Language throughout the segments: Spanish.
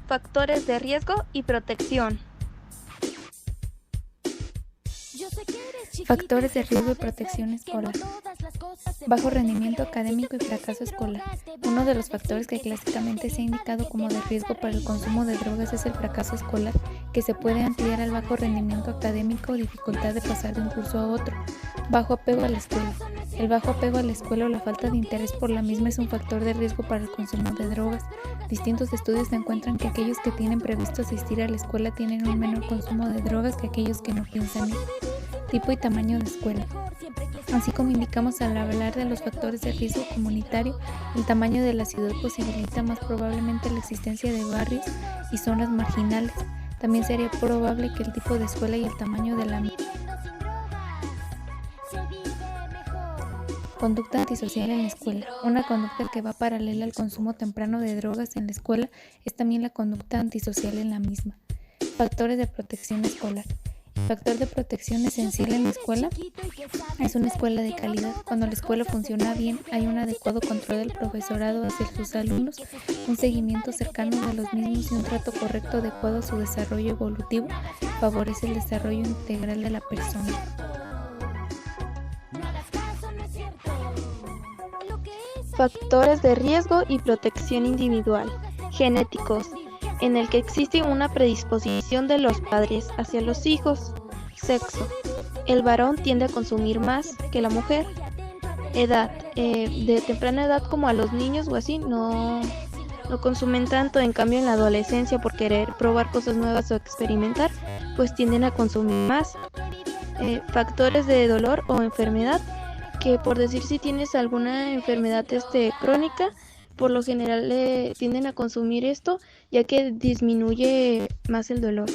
Factores de riesgo y protección. Factores de riesgo y protección escolar. Bajo rendimiento académico y fracaso escolar. Uno de los factores que clásicamente se ha indicado como de riesgo para el consumo de drogas es el fracaso escolar, que se puede ampliar al bajo rendimiento académico o dificultad de pasar de un curso a otro. Bajo apego a la escuela. El bajo apego a la escuela o la falta de interés por la misma es un factor de riesgo para el consumo de drogas. Distintos estudios encuentran que aquellos que tienen previsto asistir a la escuela tienen un menor consumo de drogas que aquellos que no piensan ir. Tipo y tamaño de escuela. Así como indicamos al hablar de los factores de riesgo comunitario, el tamaño de la ciudad posibilita más probablemente la existencia de barrios y zonas marginales. También sería probable que el tipo de escuela y el tamaño de la misma. Conducta antisocial en la escuela. Una conducta que va paralela al consumo temprano de drogas en la escuela es también la conducta antisocial en la misma. Factores de protección escolar. El factor de protección esencial en la escuela es una escuela de calidad. Cuando la escuela funciona bien, hay un adecuado control del profesorado hacia sus alumnos, un seguimiento cercano de los mismos y un trato correcto adecuado a su desarrollo evolutivo favorece el desarrollo integral de la persona. Factores de riesgo y protección individual. Genéticos, en el que existe una predisposición de los padres hacia los hijos. Sexo, el varón tiende a consumir más que la mujer. Edad, de temprana edad como a los niños o así, no consumen tanto. En cambio en la adolescencia, por querer probar cosas nuevas o experimentar, pues tienden a consumir más. Factores de dolor o enfermedad, que por decir si tienes alguna enfermedad crónica, por lo general tienden a consumir esto, ya que disminuye más el dolor.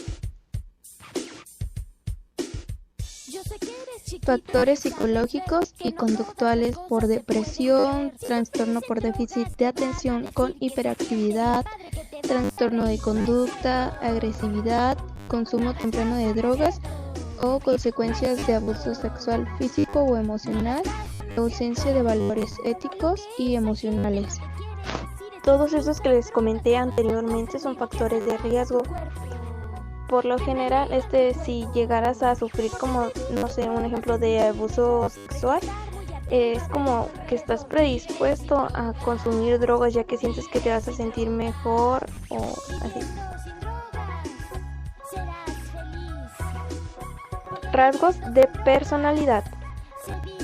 Factores psicológicos y conductuales por depresión, trastorno por déficit de atención con hiperactividad, trastorno de conducta, agresividad, consumo temprano de drogas o consecuencias de abuso sexual físico o emocional, ausencia de valores éticos y emocionales. Todos esos que les comenté anteriormente son factores de riesgo. Por lo general, si llegaras a sufrir como, no sé, un ejemplo de abuso sexual, es como que estás predispuesto a consumir drogas ya que sientes que te vas a sentir mejor o así. Rasgos de personalidad.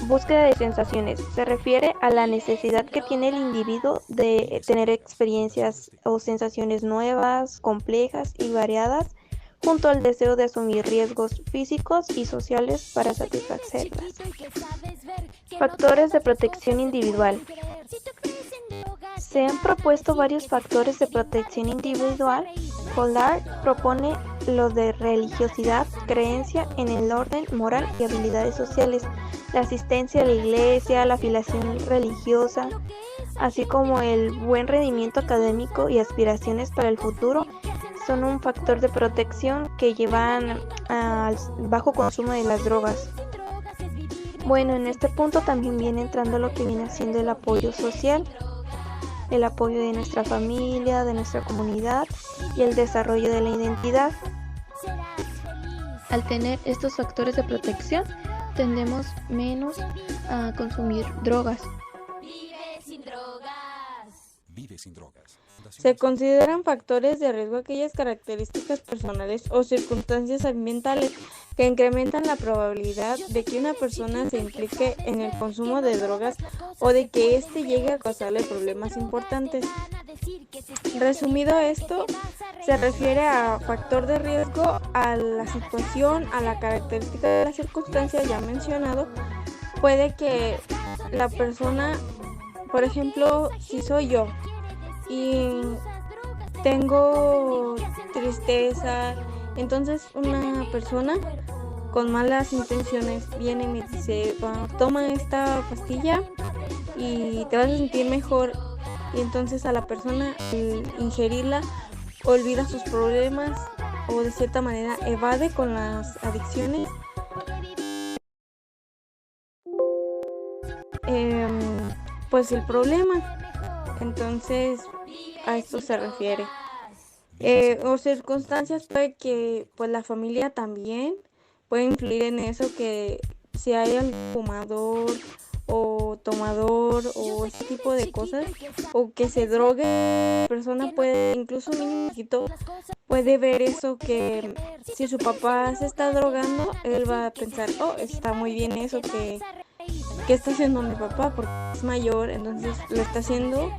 Búsqueda de sensaciones. Se refiere a la necesidad que tiene el individuo de tener experiencias o sensaciones nuevas, complejas y variadas, junto al deseo de asumir riesgos físicos y sociales para satisfacerlas. Factores de protección individual. Se han propuesto varios factores de protección individual. Pollard propone lo de religiosidad, creencia en el orden moral y habilidades sociales, la asistencia a la iglesia, la afiliación religiosa, así como el buen rendimiento académico y aspiraciones para el futuro, son un factor de protección que llevan al bajo consumo de las drogas. Bueno, en este punto también viene entrando lo que viene siendo el apoyo social, el apoyo de nuestra familia, de nuestra comunidad y el desarrollo de la identidad. Al tener estos factores de protección, tendemos menos a consumir drogas. Vive sin drogas. Se consideran factores de riesgo aquellas características personales o circunstancias ambientales que incrementan la probabilidad de que una persona se implique en el consumo de drogas o de que éste llegue a causarle problemas importantes. Resumido esto, se refiere a factor de riesgo a la situación, a la característica de la circunstancia ya mencionado. Puede que la persona, por ejemplo, si soy yo y tengo tristeza, entonces una persona con malas intenciones viene y me dice, toma esta pastilla y te vas a sentir mejor, y entonces a la persona al ingerirla olvida sus problemas o de cierta manera evade con las adicciones. Pues el problema, entonces a esto se refiere. O circunstancias puede que pues la familia también puede influir en eso, que si hay algún fumador o tomador o ese tipo de cosas, o que se drogue, la persona puede, incluso un niño chiquito puede ver eso, que si su papá se está drogando, él va a pensar, oh, está muy bien eso que está haciendo mi papá porque es mayor, entonces lo está haciendo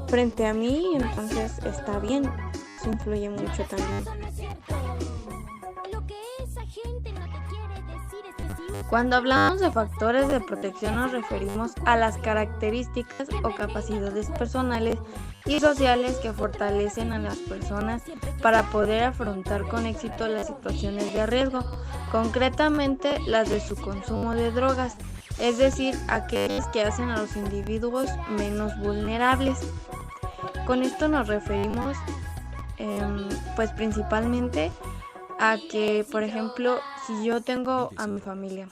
frente a mí, entonces está bien. Eso influye mucho también. Cuando hablamos de factores de protección nos referimos a las características o capacidades personales y sociales que fortalecen a las personas para poder afrontar con éxito las situaciones de riesgo, concretamente las de su consumo de drogas, es decir, aquellas que hacen a los individuos menos vulnerables. Con esto nos referimos pues principalmente a que, por ejemplo, si yo tengo a mi familia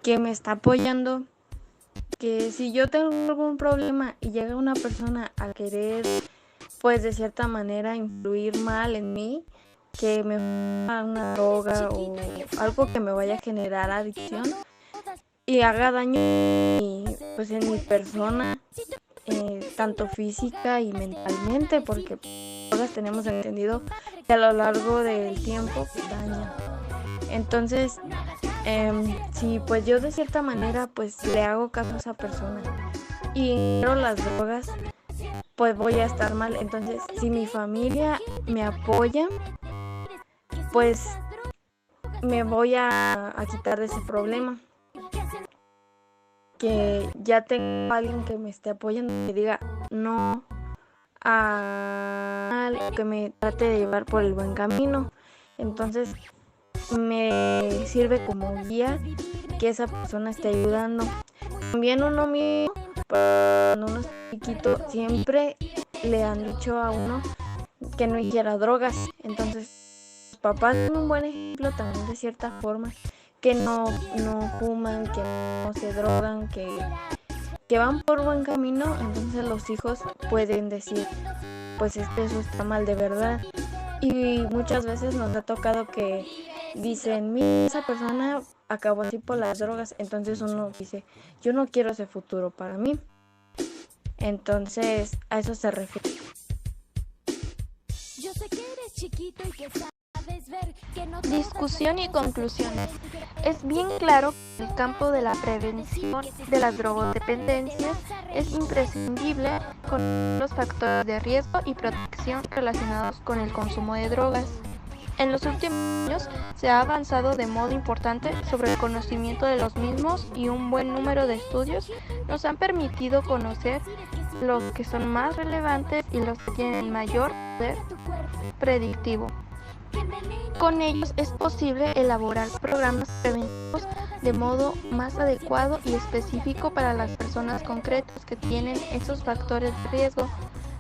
que me está apoyando, que si yo tengo algún problema y llega una persona a querer, pues de cierta manera influir mal en mí, que me haga una droga o algo que me vaya a generar adicción y haga daño pues en mi persona, tanto física y mentalmente, porque todas tenemos entendido que a lo largo del tiempo dañan. Entonces, si pues yo de cierta manera pues le hago caso a esa persona y quiero las drogas, pues voy a estar mal. Entonces, si mi familia me apoya, pues me voy a quitar de ese problema. Que ya tengo a alguien que me esté apoyando, que diga no a que me trate de llevar por el buen camino. Entonces me sirve como guía que esa persona esté ayudando. También uno mismo, cuando uno es chiquito, siempre le han dicho a uno que no hiciera drogas. Entonces los papás son un buen ejemplo también de cierta forma, que no fuman, que no se drogan, que van por buen camino. Entonces los hijos pueden decir, pues eso está mal de verdad. Y muchas veces nos ha tocado que dicen, mira, esa persona acabó así por las drogas. Entonces uno dice, yo no quiero ese futuro para mí. Entonces a eso se refiere. Discusión y conclusiones. Es bien claro que el campo de la prevención de las drogodependencias es imprescindible con los factores de riesgo y protección relacionados con el consumo de drogas. En los últimos años se ha avanzado de modo importante sobre el conocimiento de los mismos y un buen número de estudios nos han permitido conocer los que son más relevantes y los que tienen mayor poder predictivo. Con ellos es posible elaborar programas preventivos de modo más adecuado y específico para las personas concretas que tienen esos factores de riesgo.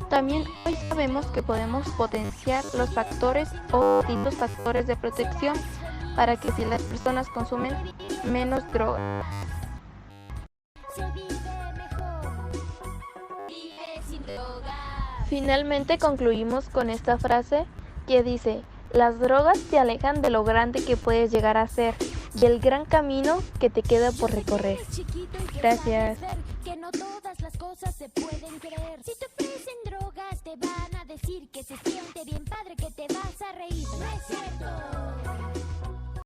También hoy sabemos que podemos potenciar los factores o distintos factores de protección para que si las personas consumen menos droga. Finalmente concluimos con esta frase que dice: las drogas te alejan de lo grande que puedes llegar a ser, del gran camino que te queda por recorrer. Gracias. Que no todas las cosas se pueden creer. Si te ofrecen drogas te van a decir que se siente bien padre, que te vas a reír. No es cierto.